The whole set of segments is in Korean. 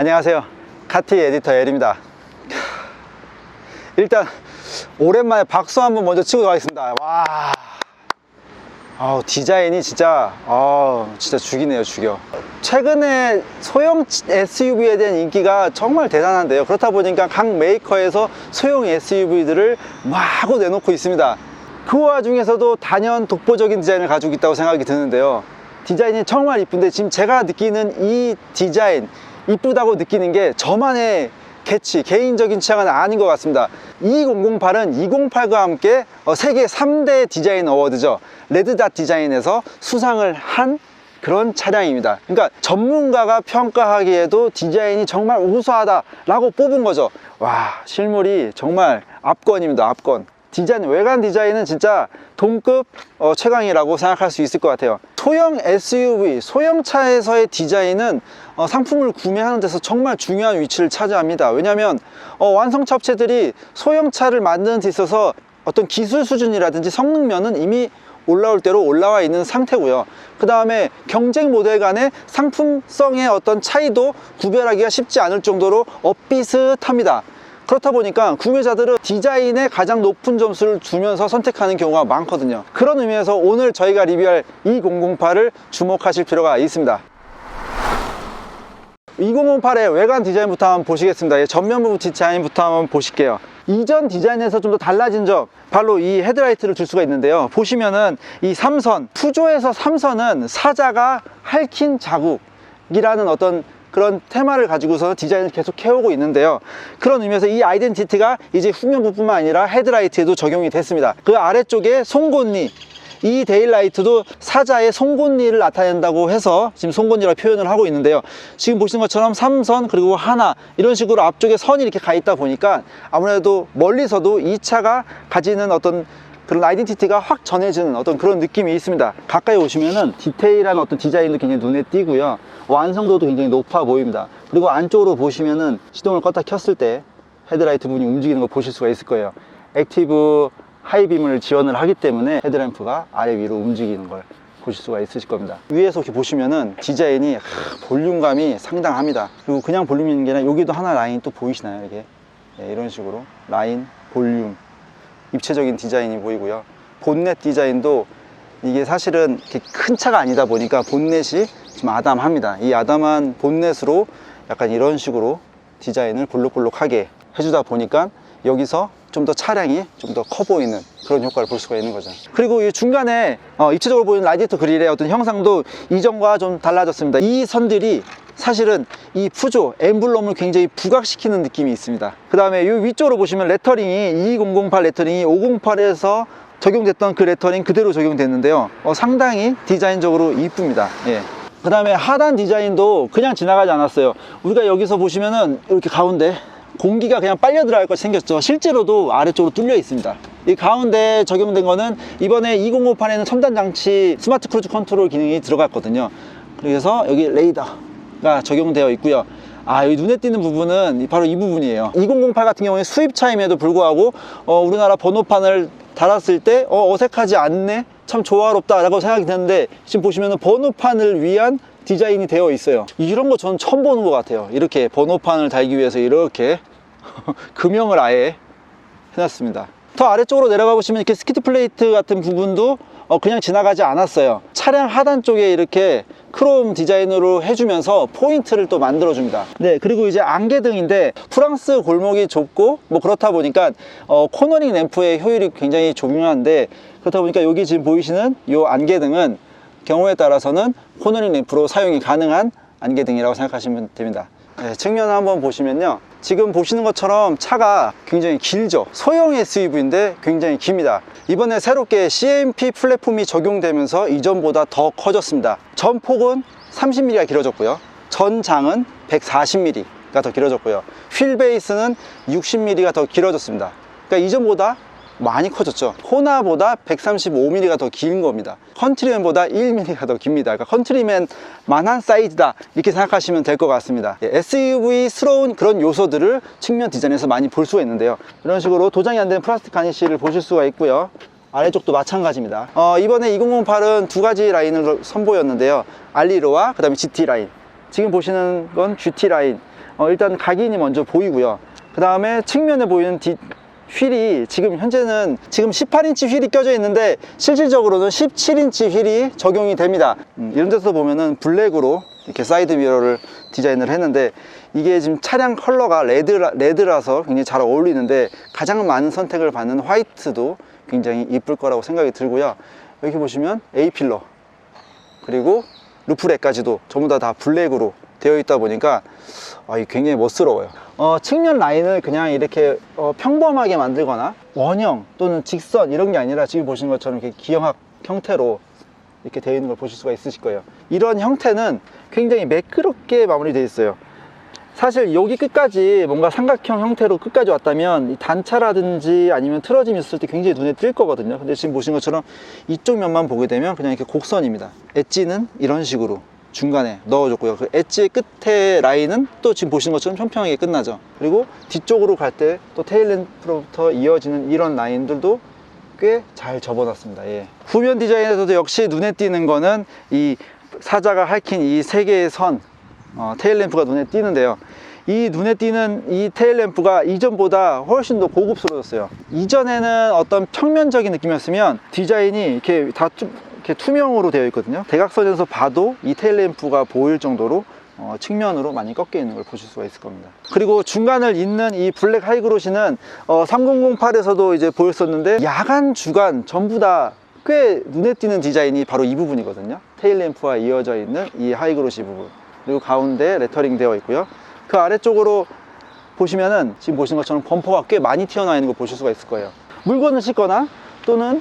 안녕하세요, 카티 에디터 L입니다. 일단 오랜만에 박수 한번 먼저 치고 가겠습니다. 와, 디자인이 진짜 죽이네요, 죽여. 최근에 소형 SUV에 대한 인기가 정말 대단한데요. 그렇다 보니까 각 메이커에서 소형 SUV들을 마구 내놓고 있습니다. 그 와중에서도 단연 독보적인 디자인을 가지고 있다고 생각이 드는데요. 디자인이 정말 이쁜데 지금 제가 느끼는 이 디자인, 이쁘다고 느끼는 게 저만의 개인적인 취향은 아닌 것 같습니다. 2008은 208과 함께 세계 3대 디자인 어워드죠. 레드닷 디자인에서 수상을 한 그런 차량입니다. 그러니까 전문가가 평가하기에도 디자인이 정말 우수하다 라고 뽑은 거죠. 와, 실물이 정말 압권입니다. 압권. 외관 디자인은 진짜 동급 최강이라고 생각할 수 있을 것 같아요. 소형 SUV, 소형차에서의 디자인은 상품을 구매하는 데서 정말 중요한 위치를 차지합니다. 왜냐하면 완성차 업체들이 소형차를 만드는 데 있어서 어떤 기술 수준이라든지 성능면은 이미 올라올 대로 올라와 있는 상태고요. 그 다음에 경쟁 모델 간의 상품성의 어떤 차이도 구별하기가 쉽지 않을 정도로 비슷합니다. 그렇다 보니까 구매자들은 디자인에 가장 높은 점수를 주면서 선택하는 경우가 많거든요. 그런 의미에서 오늘 저희가 리뷰할 2008을 주목하실 필요가 있습니다. 2008의 외관 디자인부터 한번 보시겠습니다. 전면 부분 디자인부터 한번 보실게요. 이전 디자인에서 좀 더 달라진 점, 바로 이 헤드라이트를 줄 수가 있는데요. 보시면은 이 3선, 푸조에서 3선은 사자가 핥힌 자국이라는 어떤 그런 테마를 가지고서 디자인을 계속 해오고 있는데요. 그런 의미에서 이 아이덴티티가 이제 후면부뿐만 아니라 헤드라이트에도 적용이 됐습니다. 그 아래쪽에 송곳니, 이 데일라이트도 사자의 송곳니를 나타낸다고 해서 지금 송곳니라고 표현을 하고 있는데요. 지금 보시는 것처럼 3선 그리고 하나, 이런 식으로 앞쪽에 선이 이렇게 가 있다 보니까 아무래도 멀리서도 이 차가 가지는 어떤 그런 아이덴티티가 확 전해지는 어떤 그런 느낌이 있습니다. 가까이 오시면은 디테일한 어떤 디자인도 굉장히 눈에 띄고요. 완성도도 굉장히 높아 보입니다. 그리고 안쪽으로 보시면은 시동을 껐다 켰을 때 헤드라이트 부분이 움직이는 거 보실 수가 있을 거예요. 액티브 하이빔을 지원을 하기 때문에 헤드램프가 아래 위로 움직이는 걸 보실 수가 있으실 겁니다. 위에서 이렇게 보시면은 디자인이 볼륨감이 상당합니다. 그리고 그냥 볼륨이 있는 게 아니라 여기도 하나 라인 또 보이시나요? 이게 이런 식으로 라인, 볼륨, 입체적인 디자인이 보이고요. 본넷 디자인도 이게 사실은 이렇게 큰 차가 아니다 보니까 본넷이 좀 아담합니다. 이 아담한 본넷으로 약간 이런 식으로 디자인을 볼록볼록하게 해주다 보니까 여기서 좀 더 차량이 좀 더 커 보이는 그런 효과를 볼 수가 있는 거죠. 그리고 이 중간에 입체적으로 보이는 라디에이터 그릴의 어떤 형상도 이전과 좀 달라졌습니다. 이 선들이 사실은 이 푸조 엠블럼을 굉장히 부각시키는 느낌이 있습니다. 그 다음에 이 위쪽으로 보시면 레터링이 2008 레터링이 508에서 적용됐던 그 레터링 그대로 적용됐는데요. 상당히 디자인적으로 이쁩니다. 그 다음에 하단 디자인도 그냥 지나가지 않았어요. 우리가 여기서 보시면은 이렇게 가운데 공기가 그냥 빨려 들어갈 것이 생겼죠. 실제로도 아래쪽으로 뚫려 있습니다. 이 가운데 적용된 거는 이번에 2058에는 첨단 장치 스마트 크루즈 컨트롤 기능이 들어갔거든요. 그래서 여기 레이더가 적용되어 있고요. 여기 눈에 띄는 부분은 바로 이 부분이에요. 2008 같은 경우에 수입차임에도 불구하고 우리나라 번호판을 달았을 때 어색하지 않네, 참 조화롭다 라고 생각이 드는데, 지금 보시면 번호판을 위한 디자인이 되어 있어요. 이런 거 저는 처음 보는 것 같아요. 이렇게 번호판을 달기 위해서 이렇게 금형을 아예 해놨습니다. 더 아래쪽으로 내려가 보시면 이렇게 스키트 플레이트 같은 부분도 그냥 지나가지 않았어요. 차량 하단 쪽에 이렇게 크롬 디자인으로 해주면서 포인트를 또 만들어줍니다. 그리고 이제 안개등인데 프랑스 골목이 좁고 그렇다 보니까 코너링 램프의 효율이 굉장히 중요한데, 그렇다 보니까 여기 지금 보이시는 이 안개등은 경우에 따라서는 코너링 램프로 사용이 가능한 안개등이라고 생각하시면 됩니다. 측면을 한번 보시면요, 지금 보시는 것처럼 차가 굉장히 길죠. 소형 SUV인데 굉장히 깁니다. 이번에 새롭게 CMP 플랫폼이 적용되면서 이전보다 더 커졌습니다. 전폭은 30mm가 길어졌고요, 전장은 140mm가 더 길어졌고요, 휠 베이스는 60mm가 더 길어졌습니다. 그러니까 이전보다 많이 커졌죠. 코나보다 135mm가 더 긴 겁니다. 컨트리맨보다 1mm가 더 깁니다. 그러니까 컨트리맨만한 사이즈다, 이렇게 생각하시면 될 것 같습니다. SUV스러운 그런 요소들을 측면 디자인에서 많이 볼 수가 있는데요. 이런 식으로 도장이 안 된 플라스틱 가니쉬를 보실 수가 있고요. 아래쪽도 마찬가지입니다. 이번에 2008은 두 가지 라인을 선보였는데요. 알리로와 그 다음에 GT 라인. 지금 보시는 건 GT 라인. 일단 각인이 먼저 보이고요. 그 다음에 측면에 보이는 휠이 지금 현재는 지금 18인치 휠이 껴져 있는데 실질적으로는 17인치 휠이 적용이 됩니다. 이런 데서 보면은 블랙으로 이렇게 사이드 미러를 디자인을 했는데, 이게 지금 차량 컬러가 레드라서 굉장히 잘 어울리는데, 가장 많은 선택을 받는 화이트도 굉장히 이쁠 거라고 생각이 들고요. 여기 보시면 A필러 그리고 루프렉까지도 전부 다 블랙으로 되어 있다 보니까 굉장히 멋스러워요. 측면 라인을 그냥 이렇게 평범하게 만들거나 원형 또는 직선 이런 게 아니라 지금 보시는 것처럼 이렇게 기형학 형태로 이렇게 되어 있는 걸 보실 수가 있으실 거예요. 이런 형태는 굉장히 매끄럽게 마무리되어 있어요. 사실 여기 끝까지 뭔가 삼각형 형태로 끝까지 왔다면 이 단차라든지 아니면 틀어짐이 있을 때 굉장히 눈에 띌 거거든요. 근데 지금 보신 것처럼 이쪽 면만 보게 되면 그냥 이렇게 곡선입니다. 엣지는 이런 식으로 중간에 넣어줬고요. 그 엣지의 끝에 라인은 또 지금 보시는 것처럼 평평하게 끝나죠. 그리고 뒤쪽으로 갈 때 또 테일램프로부터 이어지는 이런 라인들도 꽤 잘 접어놨습니다. 예. 후면 디자인에서도 역시 눈에 띄는 거는 이 사자가 핥힌 이 세 개의 선, 테일램프가 눈에 띄는데요. 이 눈에 띄는 이 테일램프가 이전보다 훨씬 더 고급스러워졌어요. 이전에는 어떤 평면적인 느낌이었으면 디자인이 이렇게 다 이렇게 투명으로 되어 있거든요. 대각선에서 봐도 이 테일램프가 보일 정도로 측면으로 많이 꺾여 있는 걸 보실 수가 있을 겁니다. 그리고 중간을 잇는 이 블랙 하이그로시는 3008에서도 이제 보였었는데, 야간 주간 전부 다 꽤 눈에 띄는 디자인이 바로 이 부분이거든요. 테일램프와 이어져 있는 이 하이그로시 부분, 그리고 가운데 레터링 되어 있고요. 그 아래쪽으로 보시면은 지금 보시는 것처럼 범퍼가 꽤 많이 튀어나와 있는 걸 보실 수가 있을 거예요. 물건을 싣거나 또는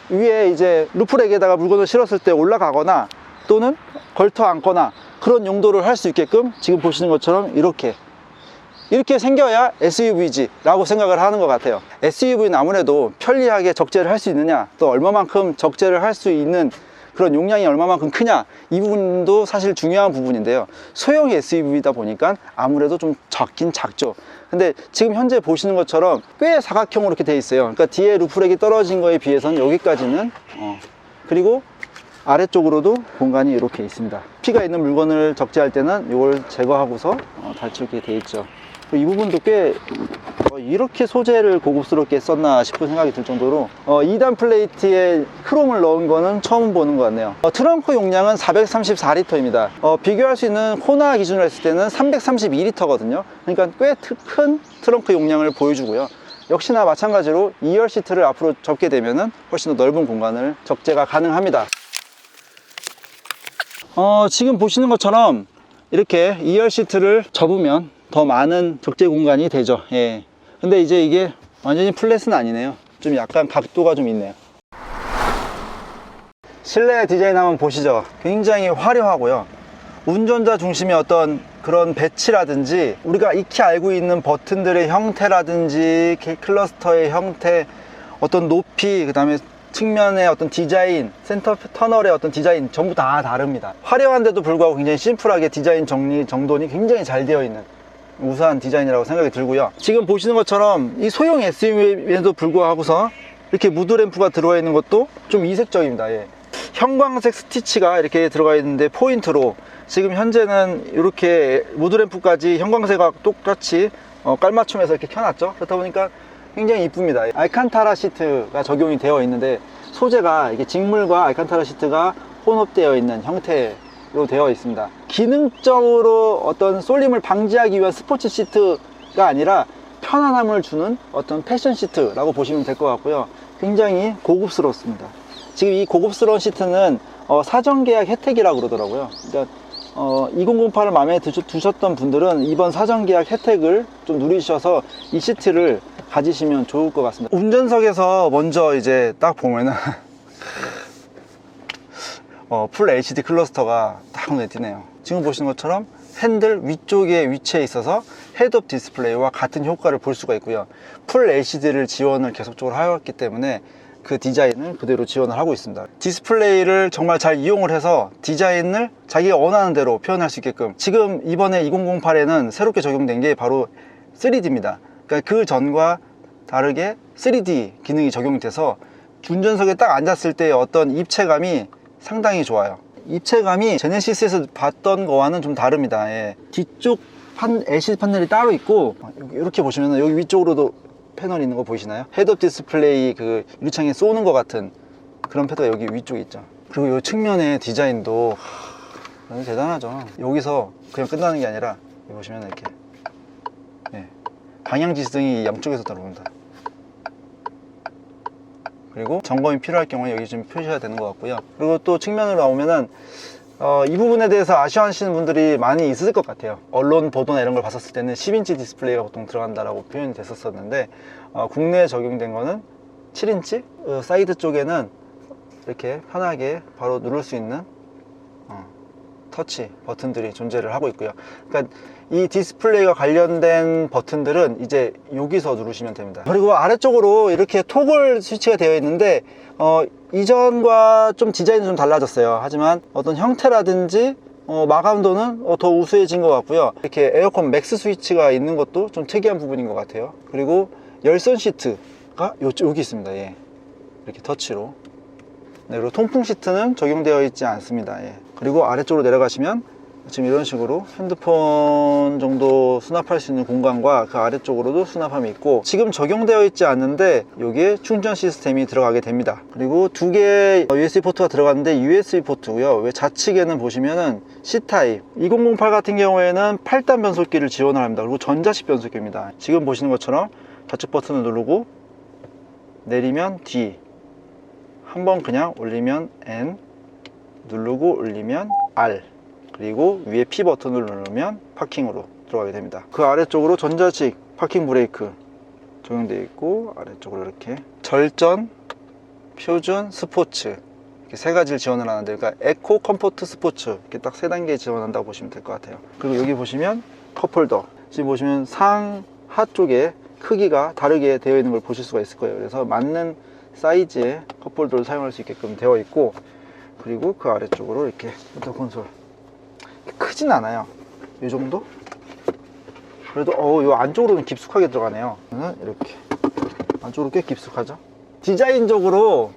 위에 이제 루프렉에다가 물건을 실었을 때 올라가거나 또는 걸터 앉거나 그런 용도를 할 수 있게끔 지금 보시는 것처럼 이렇게 생겨야 SUV지 라고 생각을 하는 것 같아요. SUV는 아무래도 편리하게 적재를 할 수 있느냐, 또 얼마만큼 적재를 할 수 있는 그런 용량이 얼마만큼 크냐, 이 부분도 사실 중요한 부분인데요. 소형 SUV다 보니까 아무래도 좀 작긴 작죠. 근데 지금 현재 보시는 것처럼 꽤 사각형으로 이렇게 돼 있어요. 그러니까 뒤에 루프렉이 떨어진 거에 비해서는 여기까지는 그리고 아래쪽으로도 공간이 이렇게 있습니다. 피가 있는 물건을 적재할 때는 이걸 제거하고서 닫히게 돼 있죠. 이 부분도 꽤 이렇게 소재를 고급스럽게 썼나 싶은 생각이 들 정도로 2단 플레이트에 크롬을 넣은 거는 처음 보는 것 같네요. 트렁크 용량은 434리터입니다. 비교할 수 있는 코나 기준으로 했을 때는 332리터거든요. 그러니까 꽤 큰 트렁크 용량을 보여주고요. 역시나 마찬가지로 2열 시트를 앞으로 접게 되면 훨씬 더 넓은 공간을 적재가 가능합니다. 지금 보시는 것처럼 이렇게 2열 시트를 접으면 더 많은 적재 공간이 되죠. 예. 근데 이제 이게 완전히 플랫은 아니네요. 좀 약간 각도가 좀 있네요. 실내 디자인 한번 보시죠. 굉장히 화려하고요. 운전자 중심의 어떤 그런 배치라든지, 우리가 익히 알고 있는 버튼들의 형태라든지 클러스터의 형태, 어떤 높이, 그 다음에 측면의 어떤 디자인, 센터 터널의 어떤 디자인 전부 다 다릅니다. 화려한데도 불구하고 굉장히 심플하게 디자인 정돈이 굉장히 잘 되어 있는 우수한 디자인이라고 생각이 들고요. 지금 보시는 것처럼 이 소형 SUV에도 불구하고서 이렇게 무드램프가 들어가 있는 것도 좀 이색적입니다. 예. 형광색 스티치가 이렇게 들어가 있는데 포인트로 지금 현재는 이렇게 무드램프까지 형광색과 똑같이 깔맞춤해서 이렇게 켜놨죠. 그렇다 보니까 굉장히 이쁩니다. 알칸타라 시트가 적용이 되어 있는데, 소재가 이게 직물과 알칸타라 시트가 혼합되어 있는 형태로 되어 있습니다. 기능적으로 어떤 쏠림을 방지하기 위한 스포츠 시트가 아니라 편안함을 주는 어떤 패션 시트라고 보시면 될 것 같고요. 굉장히 고급스럽습니다. 지금 이 고급스러운 시트는 사전 계약 혜택이라고 그러더라고요. 그러니까 2008을 마음에 두셨던 분들은 이번 사전 계약 혜택을 좀 누리셔서 이 시트를 가지시면 좋을 것 같습니다. 운전석에서 먼저 이제 딱 보면은 풀 HD 클러스터가 딱 눈에 띄네요. 지금 보시는 것처럼 핸들 위쪽에 위치해 있어서 헤드업 디스플레이와 같은 효과를 볼 수가 있고요. 풀 LCD를 지원을 계속적으로 하였기 때문에 그 디자인을 그대로 지원을 하고 있습니다. 디스플레이를 정말 잘 이용을 해서 디자인을 자기가 원하는 대로 표현할 수 있게끔, 지금 이번에 2008에는 새롭게 적용된 게 바로 3D입니다. 그러니까 그 전과 다르게 3D 기능이 적용이 돼서 운전석에 딱 앉았을 때 어떤 입체감이 상당히 좋아요. 입체감이 제네시스에서 봤던 거와는 좀 다릅니다. 예. 뒤쪽 LCD 판넬이 따로 있고, 이렇게 보시면 여기 위쪽으로도 패널이 있는 거 보이시나요? 헤드업 디스플레이 그 유리창에 쏘는 것 같은 그런 패드가 여기 위쪽에 있죠. 그리고 이 측면의 디자인도 너무 대단하죠. 여기서 그냥 끝나는 게 아니라 여기 보시면 이렇게 방향 지시등이 양쪽에서 들어온다. 그리고 점검이 필요할 경우에 여기 좀 표시가 되는 것 같고요. 그리고 또 측면으로 나오면은 이 부분에 대해서 아쉬워하시는 분들이 많이 있을 것 같아요. 언론 보도나 이런 걸 봤었을 때는 10인치 디스플레이가 보통 들어간다라고 표현이 됐었는데 국내에 적용된 거는 7인치 사이드 쪽에는 이렇게 편하게 바로 누를 수 있는 터치 버튼들이 존재를 하고 있고요. 그러니까 이 디스플레이와 관련된 버튼들은 이제 여기서 누르시면 됩니다. 그리고 아래쪽으로 이렇게 토글 스위치가 되어 있는데 이전과 좀 디자인이 좀 달라졌어요. 하지만 어떤 형태라든지 마감도는 더 우수해진 것 같고요. 이렇게 에어컨 맥스 스위치가 있는 것도 좀 특이한 부분인 것 같아요. 그리고 열선 시트가 여기 있습니다. 예. 이렇게 터치로. 네, 그리고 통풍 시트는 적용되어 있지 않습니다. 예. 그리고 아래쪽으로 내려가시면 지금 이런 식으로 핸드폰 정도 수납할 수 있는 공간과 그 아래쪽으로도 수납함이 있고, 지금 적용되어 있지 않는데 여기에 충전 시스템이 들어가게 됩니다. 그리고 두 개의 USB 포트가 들어갔는데 USB 포트고요. 왜 좌측에는 보시면은 C타입 2008 같은 경우에는 8단 변속기를 지원을 합니다. 그리고 전자식 변속기입니다. 지금 보시는 것처럼 좌측 버튼을 누르고 내리면 D, 한번 그냥 올리면 N, 누르고 올리면 R, 그리고 위에 P 버튼을 누르면 파킹으로 들어가게 됩니다. 그 아래쪽으로 전자식 파킹 브레이크 적용되어 있고, 아래쪽으로 이렇게 절전, 표준, 스포츠 이렇게 세 가지를 지원을 하는데, 그러니까 에코, 컴포트, 스포츠 이렇게 딱 세 단계 지원한다고 보시면 될 것 같아요. 그리고 여기 보시면 컵홀더, 지금 보시면 상하 쪽에 크기가 다르게 되어 있는 걸 보실 수가 있을 거예요. 그래서 맞는 사이즈의 컵홀더를 사용할 수 있게끔 되어 있고, 그리고 그 아래쪽으로 이렇게 센터 콘솔 크진 않아요. 이 정도? 그래도 이 안쪽으로는 깊숙하게 들어가네요. 이렇게 안쪽으로 꽤 깊숙하죠. 디자인적으로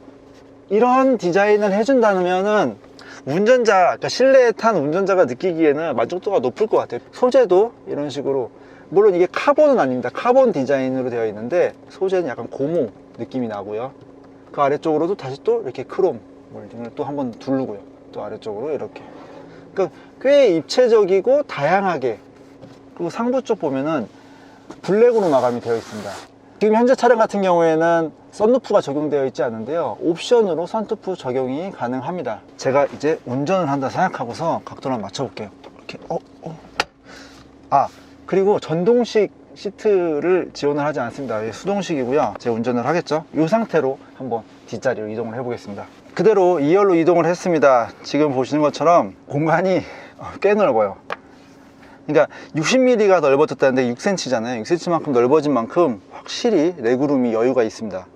이런 디자인을 해준다면은 운전자, 그러니까 실내에 탄 운전자가 느끼기에는 만족도가 높을 것 같아요. 소재도 이런 식으로, 물론 이게 카본은 아닙니다. 카본 디자인으로 되어 있는데 소재는 약간 고무 느낌이 나고요. 그 아래쪽으로도 다시 또 이렇게 크롬 몰딩을 또 한번 두르고요. 또 아래쪽으로 이렇게, 그러니까 꽤 입체적이고 다양하게. 그리고 상부 쪽 보면은 블랙으로 마감이 되어 있습니다. 지금 현재 차량 같은 경우에는 썬루프가 적용되어 있지 않은데요, 옵션으로 선루프 적용이 가능합니다. 제가 이제 운전을 한다 생각하고서 각도를 한번 맞춰볼게요. 이렇게 그리고 전동식 시트를 지원을 하지 않습니다. 수동식이고요. 제가 운전을 하겠죠. 이 상태로 한번 뒷자리로 이동을 해 보겠습니다. 그대로 2열로 이동을 했습니다. 지금 보시는 것처럼 공간이 꽤 넓어요. 그러니까 60mm가 넓어졌다는데 6cm잖아요. 6cm만큼 넓어진 만큼 확실히 레그룸이 여유가 있습니다.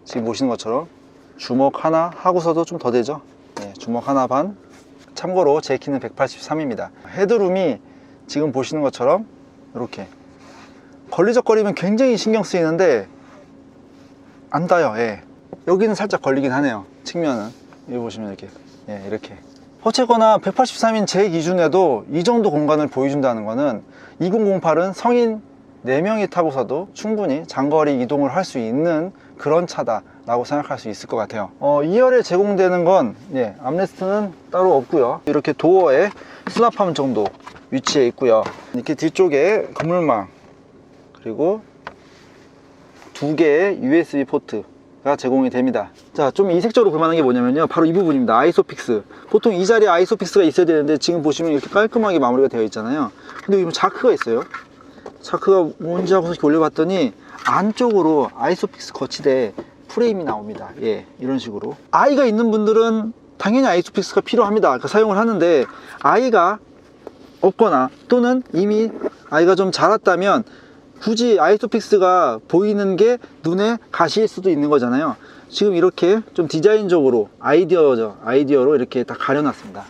지금 보시는 것처럼 주먹 하나 하고서도 좀 더 되죠. 네, 주먹 하나 반. 참고로 제 키는 183입니다. 헤드룸이 지금 보시는 것처럼 이렇게 걸리적거리면 굉장히 신경 쓰이는데 안 닿아요. 예. 여기는 살짝 걸리긴 하네요. 측면은 여기 보시면 이렇게 이렇게. 어쨌거나 183인 제 기준에도 이 정도 공간을 보여준다는 거는 2008은 성인 4명이 타고서도 충분히 장거리 이동을 할 수 있는 그런 차다 라고 생각할 수 있을 것 같아요. 2열에 제공되는 건 암레스트는 따로 없고요. 이렇게 도어에 수납함 정도 위치해 있고요. 이렇게 뒤쪽에 그물망, 그리고 2개의 USB 포트가 제공이 됩니다. 자, 좀 이색적으로 볼만한 게 뭐냐면요, 바로 이 부분입니다. 아이소픽스. 보통 이 자리에 아이소픽스가 있어야 되는데 지금 보시면 이렇게 깔끔하게 마무리가 되어 있잖아요. 근데 여기 자크가 있어요. 자크가 뭔지 하고서 이렇게 올려봤더니 안쪽으로 아이소픽스 거치대 프레임이 나옵니다. 이런 식으로. 아이가 있는 분들은 당연히 아이소픽스가 필요합니다. 그러니까 사용을 하는데, 아이가 없거나 또는 이미 아이가 좀 자랐다면 굳이 아이소픽스가 보이는 게 눈에 가시일 수도 있는 거잖아요. 지금 이렇게 좀 디자인적으로 아이디어로 이렇게 다 가려놨습니다.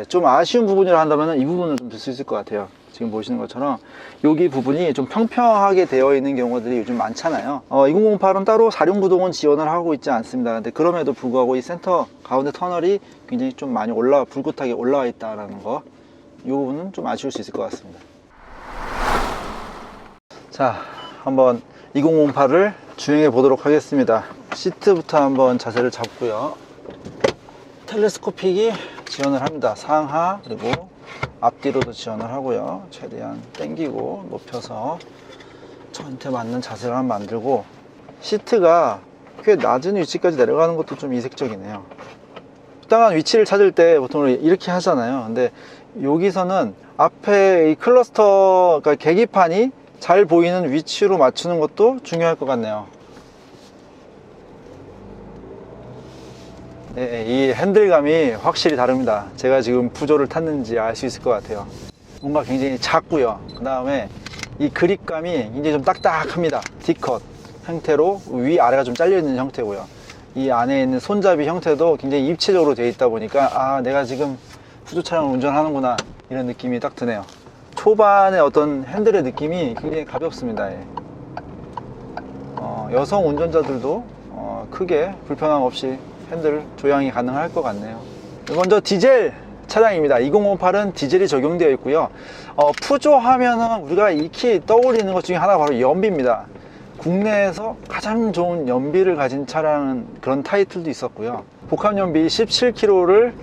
좀 아쉬운 부분이라 한다면 이 부분을 좀 볼 수 있을 것 같아요. 지금 보시는 것처럼 여기 부분이 좀 평평하게 되어 있는 경우들이 요즘 많잖아요. 2008은 따로 사륜구동은 지원을 하고 있지 않습니다. 근데 그럼에도 불구하고 이 센터 가운데 터널이 굉장히 좀 많이 불긋하게 올라와 있다는 거, 이 부분은 좀 아쉬울 수 있을 것 같습니다. 자, 한번 2008을 주행해 보도록 하겠습니다. 시트부터 한번 자세를 잡고요. 텔레스코픽이 지원을 합니다. 상하 그리고 앞뒤로도 지원을 하고요. 최대한 당기고 높여서 저한테 맞는 자세를 한번 만들고, 시트가 꽤 낮은 위치까지 내려가는 것도 좀 이색적이네요. 적당한 위치를 찾을 때 보통 이렇게 하잖아요. 근데 여기서는 앞에 이 클러스터, 그러니까 계기판이 잘 보이는 위치로 맞추는 것도 중요할 것 같네요. 네, 이 핸들감이 확실히 다릅니다. 제가 지금 푸조를 탔는지 알 수 있을 것 같아요. 뭔가 굉장히 작고요. 그 다음에 이 그립감이 굉장히 좀 딱딱합니다. D컷 형태로 위아래가 좀 잘려 있는 형태고요. 이 안에 있는 손잡이 형태도 굉장히 입체적으로 되어 있다 보니까, 아, 내가 지금 푸조 차량을 운전하는구나, 이런 느낌이 딱 드네요. 초반에 어떤 핸들의 느낌이 굉장히 가볍습니다. 예. 여성 운전자들도 크게 불편함 없이 핸들 조향이 가능할 것 같네요. 먼저 디젤 차량입니다. 2008은 디젤이 적용되어 있고요. 푸조 하면은 우리가 익히 떠올리는 것 중에 하나가 바로 연비입니다. 국내에서 가장 좋은 연비를 가진 차량은 그런 타이틀도 있었고요. 복합 연비 17km를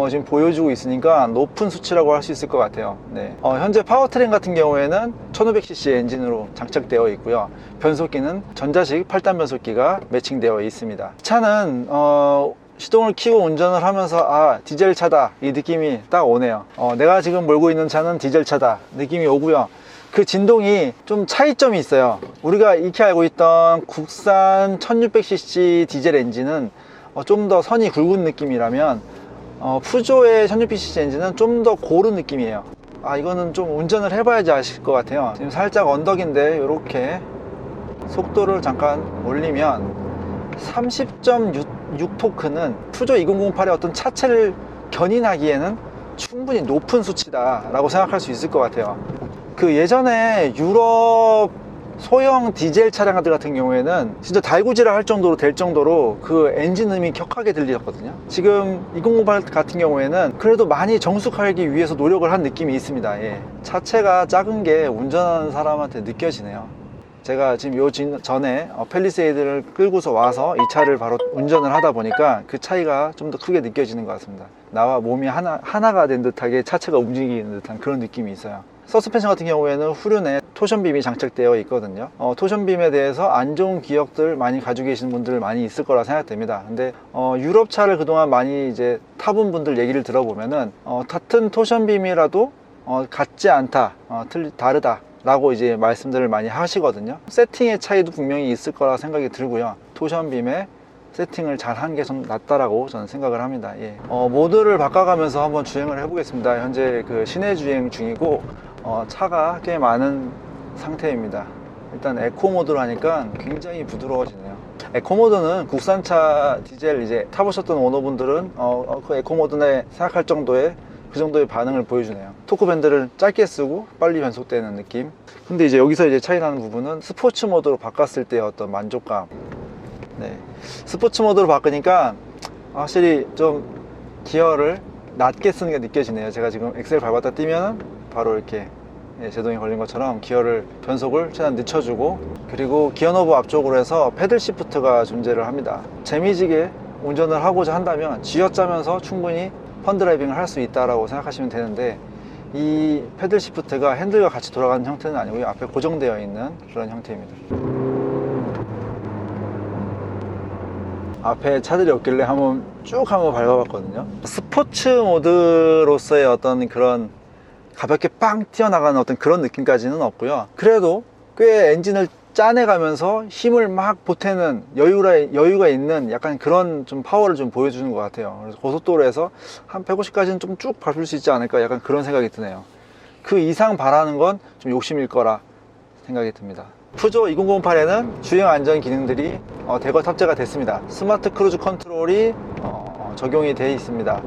지금 보여주고 있으니까 높은 수치라고 할 수 있을 것 같아요. 네. 현재 파워트레인 같은 경우에는 1500cc 엔진으로 장착되어 있고요. 변속기는 전자식 8단 변속기가 매칭되어 있습니다. 차는 시동을 켜고 운전을 하면서, 아, 디젤 차다, 이 느낌이 딱 오네요. 내가 지금 몰고 있는 차는 디젤 차다 느낌이 오고요. 그 진동이 좀 차이점이 있어요. 우리가 익히 알고 있던 국산 1600cc 디젤 엔진은 좀 더 선이 굵은 느낌이라면, 푸조의 1600cc 엔진은 좀 더 고른 느낌이에요. 아, 이거는 좀 운전을 해봐야지 아실 것 같아요. 지금 살짝 언덕인데 이렇게 속도를 잠깐 올리면 30.6 토크는 푸조 2008의 어떤 차체를 견인하기에는 충분히 높은 수치다 라고 생각할 수 있을 것 같아요. 그 예전에 유럽 소형 디젤 차량들 같은 경우에는 진짜 달구지를 할 정도로 될 정도로 그 엔진음이 격하게 들리었거든요. 지금 2008 같은 경우에는 그래도 많이 정숙하기 위해서 노력을 한 느낌이 있습니다. 예. 차체가 작은 게 운전하는 사람한테 느껴지네요. 제가 지금 요 전에 팰리세이드를 끌고서 와서 이 차를 바로 운전을 하다 보니까 그 차이가 좀 더 크게 느껴지는 것 같습니다. 나와 몸이 하나가 된 듯하게 차체가 움직이는 듯한 그런 느낌이 있어요. 서스펜션 같은 경우에는 후륜에 토션빔이 장착되어 있거든요. 토션빔에 대해서 안 좋은 기억들 많이 가지고 계시는 분들 많이 있을 거라 생각됩니다. 근데 유럽 차를 그동안 많이 이제 타본 분들 얘기를 들어보면은 같은 토션빔이라도 같지 않다, 다르다 라고 이제 말씀들을 많이 하시거든요. 세팅의 차이도 분명히 있을 거라 생각이 들고요. 토션빔에 세팅을 잘 한 게 좀 낫다라고 저는 생각을 합니다. 예. 모드를 바꿔가면서 한번 주행을 해보겠습니다. 현재 그 시내 주행 중이고 차가 꽤 많은 상태입니다. 일단 에코 모드로 하니까 굉장히 부드러워지네요. 에코 모드는 국산차 디젤 이제 타보셨던 오너분들은 그 에코 모드네 생각할 정도의 그 정도의 반응을 보여주네요. 토크 밴드를 짧게 쓰고 빨리 변속되는 느낌. 근데 이제 여기서 이제 차이 나는 부분은 스포츠 모드로 바꿨을 때의 어떤 만족감. 네. 스포츠 모드로 바꾸니까 확실히 좀 기어를 낮게 쓰는 게 느껴지네요. 제가 지금 엑셀 밟았다 뛰면 바로 이렇게 제동이 걸린 것처럼 기어를, 변속을 최대한 늦춰주고, 그리고 기어 노브 앞쪽으로 해서 패들 시프트가 존재를 합니다. 재미지게 운전을 하고자 한다면 쥐어짜면서 충분히 펀드라이빙을 할 수 있다라고 생각하시면 되는데, 이 패들 시프트가 핸들과 같이 돌아가는 형태는 아니고요. 앞에 고정되어 있는 그런 형태입니다. 앞에 차들이 없길래 한번 밟아봤거든요. 스포츠 모드로서의 어떤 그런 가볍게 빵 튀어나가는 어떤 그런 느낌까지는 없고요. 그래도 꽤 엔진을 짜내가면서 힘을 막 보태는 여유가 있는 약간 그런 좀 파워를 좀 보여주는 것 같아요. 그래서 고속도로에서 한 150까지는 좀 쭉 밟을 수 있지 않을까, 약간 그런 생각이 드네요. 그 이상 바라는 건 좀 욕심일 거라 생각이 듭니다. 푸조 2008에는 주행 안전 기능들이 대거 탑재가 됐습니다. 스마트 크루즈 컨트롤이 적용이 되어 있습니다.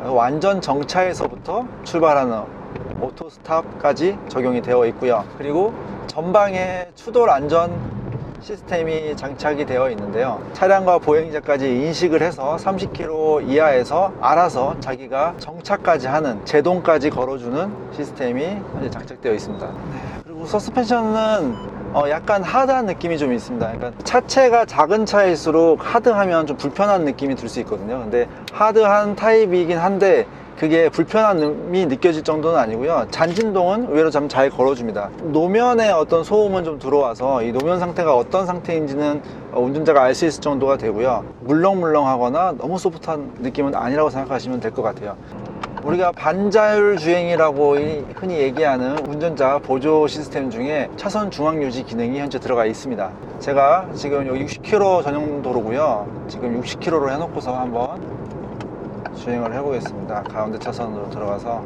완전 정차에서부터 출발하는 오토 스탑까지 적용이 되어 있고요. 그리고 전방에 추돌 안전 시스템이 장착이 되어 있는데요. 차량과 보행자까지 인식을 해서 30km 이하에서 알아서 자기가 정차까지 하는, 제동까지 걸어주는 시스템이 현재 장착되어 있습니다. 그리고 서스펜션은 약간 하드한 느낌이 좀 있습니다. 그러니까 차체가 작은 차일수록 하드하면 좀 불편한 느낌이 들 수 있거든요. 근데 하드한 타입이긴 한데 그게 불편함이 느껴질 정도는 아니고요. 잔진동은 의외로 좀 잘 걸어줍니다. 노면에 어떤 소음은 좀 들어와서 이 노면 상태가 어떤 상태인지는 운전자가 알 수 있을 정도가 되고요. 물렁물렁하거나 너무 소프트한 느낌은 아니라고 생각하시면 될 것 같아요. 우리가 반자율 주행이라고 흔히 얘기하는 운전자 보조 시스템 중에 차선 중앙 유지 기능이 현재 들어가 있습니다. 제가 지금 여기 60km 전용 도로고요. 지금 60km로 해놓고서 한번 주행을 해보겠습니다. 가운데 차선으로 들어가서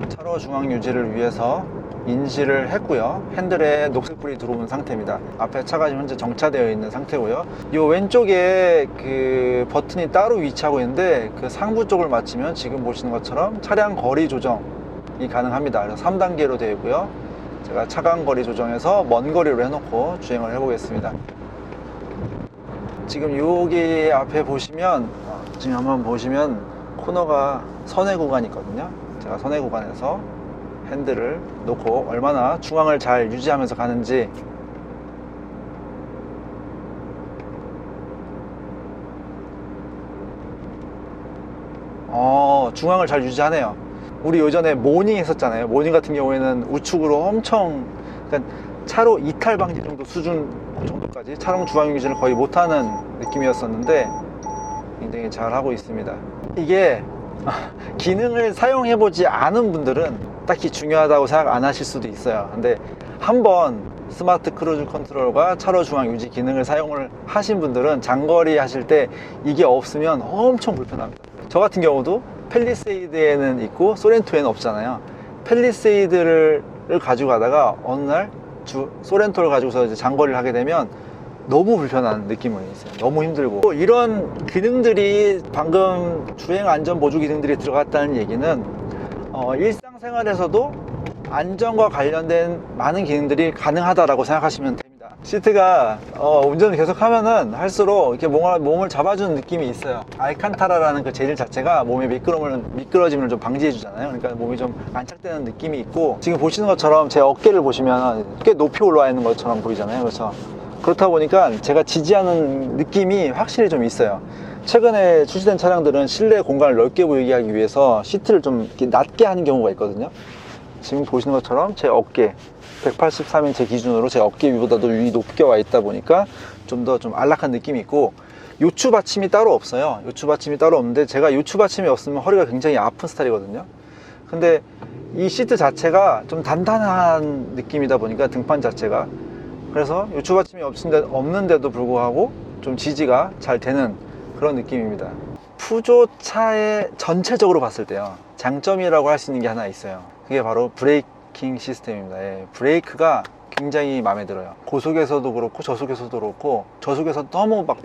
차로 중앙 유지를 위해서 인지를 했고요. 핸들에 녹색불이 들어온 상태입니다. 앞에 차가 지금 현재 정차되어 있는 상태고요. 이 왼쪽에 그 버튼이 따로 위치하고 있는데 그 상부 쪽을 맞추면 지금 보시는 것처럼 차량 거리 조정이 가능합니다. 그래서 3단계로 되어 있고요. 제가 차간 거리 조정해서 먼 거리로 해놓고 주행을 해보겠습니다. 지금 여기 앞에 보시면 지금 한번 보시면 코너가 선회 구간이 있거든요. 제가 선회 구간에서 핸들을 놓고 얼마나 중앙을 잘 유지하면서 가는지 중앙을 잘 유지하네요. 우리 예전에 모닝 했었잖아요. 모닝 같은 경우에는 우측으로 엄청, 그러니까 차로 이탈 방지 정도 수준 정도까지 차량 중앙 유지를 거의 못하는 느낌이었었는데 굉장히 잘 하고 있습니다. 이게 기능을 사용해보지 않은 분들은 딱히 중요하다고 생각 안 하실 수도 있어요. 근데 한번 스마트 크루즈 컨트롤과 차로 중앙 유지 기능을 사용을 하신 분들은 장거리 하실 때 이게 없으면 엄청 불편합니다. 저 같은 경우도 팰리세이드에는 있고 소렌토에는 없잖아요. 팰리세이드를 가지고 가다가 어느 날 소렌토를 가지고서 이제 장거리를 하게 되면 너무 불편한 느낌이 있어요. 너무 힘들고. 이런 기능들이 방금 주행 안전 보조 기능들이 들어갔다는 얘기는 일상생활에서도 안전과 관련된 많은 기능들이 가능하다라고 생각하시면 됩니다. 시트가 운전을 계속 하면은 할수록 이렇게 몸을 잡아주는 느낌이 있어요. 알칸타라라는 그 재질 자체가 몸의 미끄러짐을 좀 방지해 주잖아요. 그러니까 몸이 좀 안착되는 느낌이 있고, 지금 보시는 것처럼 제 어깨를 보시면 꽤 높이 올라와 있는 것처럼 보이잖아요. 그래서 그렇다 보니까 제가 지지하는 느낌이 확실히 좀 있어요. 최근에 출시된 차량들은 실내 공간을 넓게 보이게 하기 위해서 시트를 좀 낮게 하는 경우가 있거든요. 지금 보시는 것처럼 제 어깨 183인치 기준으로 제 어깨 위보다도 위 높게 와 있다 보니까 좀 더 좀 안락한 느낌이 있고, 요추 받침이 따로 없어요. 요추 받침이 따로 없는데 제가 요추 받침이 없으면 허리가 굉장히 아픈 스타일이거든요. 근데 이 시트 자체가 좀 단단한 느낌이다 보니까 등판 자체가, 그래서 요추 받침이 없는데도 불구하고 좀 지지가 잘 되는 그런 느낌입니다. 푸조차의 전체적으로 봤을 때요, 장점이라고 할 수 있는 게 하나 있어요. 그게 바로 브레이킹 시스템입니다. 브레이크가 굉장히 마음에 들어요. 고속에서도 그렇고 저속에서도 그렇고, 저속에서 너무 막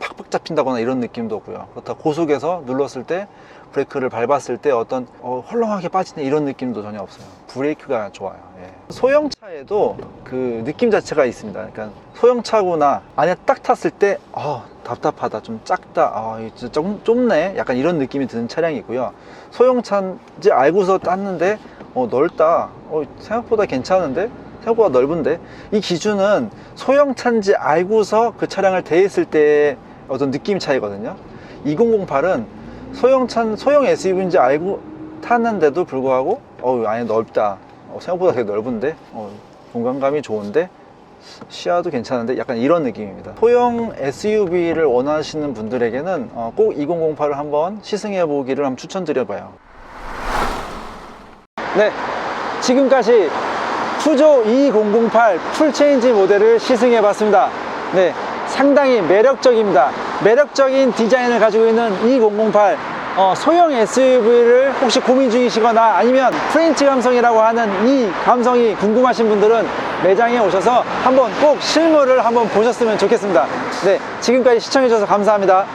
팍팍 잡힌다거나 이런 느낌도 없고요. 그렇다고 고속에서 눌렀을 때 브레이크를 밟았을 때 어떤 헐렁하게 빠지는 이런 느낌도 전혀 없어요. 브레이크가 좋아요. 소형차에도 그 느낌 자체가 있습니다. 그러니까 소형차구나, 안에 딱 탔을 때 답답하다, 좀 작다, 진짜 좁네, 약간 이런 느낌이 드는 차량이고요. 소형차인지 알고서 땄는데 넓다, 생각보다 괜찮은데, 생각보다 넓은데, 이 기준은 소형차인지 알고서 그 차량을 대했을 때의 어떤 느낌 차이거든요. 2008은 소형 SUV인지 알고 탔는데도 불구하고 안에 넓다, 생각보다 되게 넓은데, 공간감이 좋은데, 시야도 괜찮은데, 약간 이런 느낌입니다. 소형 SUV를 원하시는 분들에게는 꼭 2008을 한번 시승해 보기를 한번 추천드려봐요. 네, 지금까지 푸조 2008 풀체인지 모델을 시승해 봤습니다. 네, 상당히 매력적입니다. 매력적인 디자인을 가지고 있는 2008 소형 SUV를 혹시 고민 중이시거나 아니면 프렌치 감성이라고 하는 이 감성이 궁금하신 분들은 매장에 오셔서 한번 꼭 실물을 한번 보셨으면 좋겠습니다. 네, 지금까지 시청해 주셔서 감사합니다.